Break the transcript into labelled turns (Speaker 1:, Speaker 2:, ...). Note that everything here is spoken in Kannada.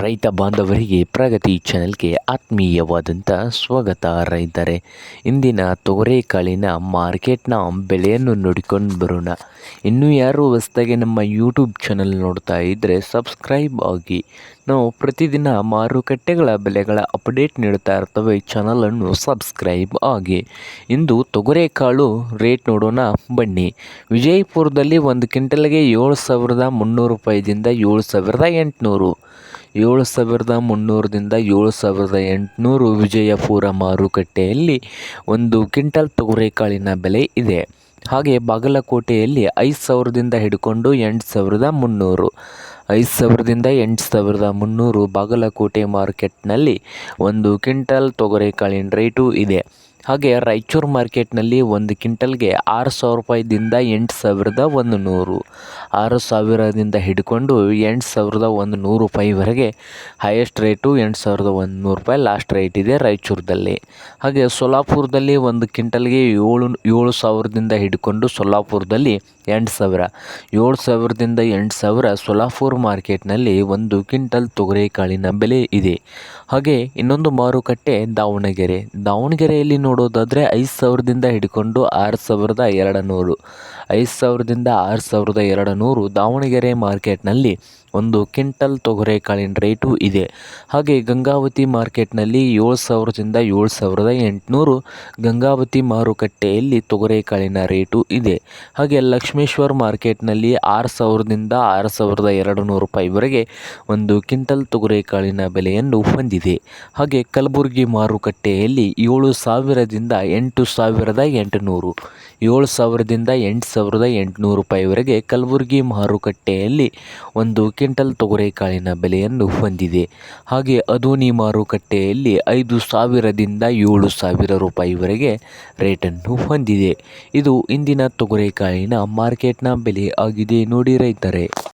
Speaker 1: ರೈತ ಬಾಂಧವರಿಗೆ ಪ್ರಗತಿ ಚಾನೆಲ್ಗೆ ಆತ್ಮೀಯವಾದಂಥ ಸ್ವಾಗತ. ರೈತರೇ, ಇಂದಿನ ತೊಗರೆಕಾಳಿನ ಮಾರ್ಕೆಟ್ನ ಬೆಲೆಯನ್ನು ನೋಡಿಕೊಂಡು ಬರೋಣ. ಇನ್ನೂ ಯಾರು ಹೊಸದಾಗಿ ನಮ್ಮ ಯೂಟ್ಯೂಬ್ ಚಾನಲ್ ನೋಡ್ತಾ ಇದ್ದರೆ ಸಬ್ಸ್ಕ್ರೈಬ್ ಆಗಿ. ನಾವು ಪ್ರತಿದಿನ ಮಾರುಕಟ್ಟೆಗಳ ಬೆಲೆಗಳ ಅಪ್ಡೇಟ್ ನೀಡ್ತಾ ಇರ್ತವೆ. ಚಾನಲನ್ನು ಸಬ್ಸ್ಕ್ರೈಬ್ ಆಗಿ. ಇಂದು ತೊಗರೆಕಾಳು ರೇಟ್ ನೋಡೋಣ ಬನ್ನಿ. ವಿಜಯಪುರದಲ್ಲಿ ಒಂದು ಕ್ವಿಂಟಲ್ಗೆ 7,300 ರೂಪಾಯಿದಿಂದ 7,800, 7,300ದಿಂದ 7,800 ವಿಜಯಪುರ ಮಾರುಕಟ್ಟೆಯಲ್ಲಿ ಒಂದು ಕ್ವಿಂಟಲ್ ತೊಗರೆಕಾಳಿನ ಬೆಲೆ ಇದೆ. ಹಾಗೆ ಬಾಗಲಕೋಟೆಯಲ್ಲಿ 5,000ದಿಂದ ಹಿಡ್ಕೊಂಡು 8,300, 5,000ದಿಂದ 8,300 ಬಾಗಲಕೋಟೆ ಮಾರ್ಕೆಟ್ನಲ್ಲಿ ಒಂದು ಕ್ವಿಂಟಲ್ ತೊಗರೆಕಾಳಿನ ರೇಟು ಇದೆ. ಹಾಗೆ ರಾಯಚೂರು ಮಾರ್ಕೆಟ್ನಲ್ಲಿ ಒಂದು ಕ್ವಿಂಟಲ್ಗೆ 6,000 ರೂಪಾಯಿದಿಂದ 8,100, 6,000ದಿಂದ ಹಿಡ್ಕೊಂಡು 8,100 ರೂಪಾಯಿವರೆಗೆ ಹೈಯೆಸ್ಟ್ ರೇಟು 8,100 ರೂಪಾಯಿ ಲಾಸ್ಟ್ ರೇಟ್ ಇದೆ ರಾಯಚೂರದಲ್ಲಿ. ಹಾಗೆ ಸೊಲ್ಲಾಪುರದಲ್ಲಿ ಒಂದು ಕ್ವಿಂಟಲ್ಗೆ 7,000ದಿಂದ ಹಿಡ್ಕೊಂಡು ಸೊಲ್ಲಾಪುರದಲ್ಲಿ 8,000, 7,000ದಿಂದ 8,000 ಸೊಲ್ಲಾಪುರ ಮಾರ್ಕೆಟ್ನಲ್ಲಿ ಒಂದು ಕ್ವಿಂಟಲ್ ತೊಗರೆಕಾಳಿನ ಬೆಲೆ ಇದೆ. ಹಾಗೆ ಇನ್ನೊಂದು ಮಾರುಕಟ್ಟೆ ದಾವಣಗೆರೆಯಲ್ಲಿ ನೋಡೋದಾದರೆ 5,000ದಿಂದ ಹಿಡ್ಕೊಂಡು 6,200, 5,000ದಿಂದ 6,200 ದಾವಣಗೆರೆ ಮಾರ್ಕೆಟ್ನಲ್ಲಿ ಒಂದು ಕ್ವಿಂಟಲ್ ತೊಗರೆಕಾಳಿನ ರೇಟು ಇದೆ. ಹಾಗೆ ಗಂಗಾವತಿ ಮಾರ್ಕೆಟ್ನಲ್ಲಿ 7,000ದಿಂದ 7,800 ಗಂಗಾವತಿ ಮಾರುಕಟ್ಟೆಯಲ್ಲಿ ತೊಗರೆಕಾಳಿನ ರೇಟು ಇದೆ. ಹಾಗೆ ಲಕ್ಷ್ಮೇಶ್ವರ ಮಾರ್ಕೆಟ್ನಲ್ಲಿ 6,000ದಿಂದ 6,200 ರೂಪಾಯಿವರೆಗೆ ಒಂದು ಕ್ವಿಂಟಲ್ ತೊಗರೆಕಾಳಿನ ಬೆಲೆಯನ್ನು ಹೊಂದಿದೆ. ಹಾಗೆ ಕಲಬುರಗಿ ಮಾರುಕಟ್ಟೆಯಲ್ಲಿ 7,000ದಿಂದ 8,800, 7,000ದಿಂದ 8,800 ರೂಪಾಯಿವರೆಗೆ ಕಲಬುರಗಿ ಮಾರುಕಟ್ಟೆಯಲ್ಲಿ ಒಂದು ಕ್ವಿಂಟಲ್ ತೊಗರೆಕಾಳಿನ ಬೆಲೆಯನ್ನು ಹೊಂದಿದೆ. ಹಾಗೆ ಅದೋನಿ ಮಾರುಕಟ್ಟೆಯಲ್ಲಿ 5,000ದಿಂದ 7,000 ರೂಪಾಯಿವರೆಗೆ ರೇಟನ್ನು ಹೊಂದಿದೆ. ಇದು ಇಂದಿನ ತೊಗರೆಕಾಳಿನ ಮಾರ್ಕೆಟ್ನ ಬೆಲೆ ಆಗಿದೆ ನೋಡಿ ರೈತರೇ.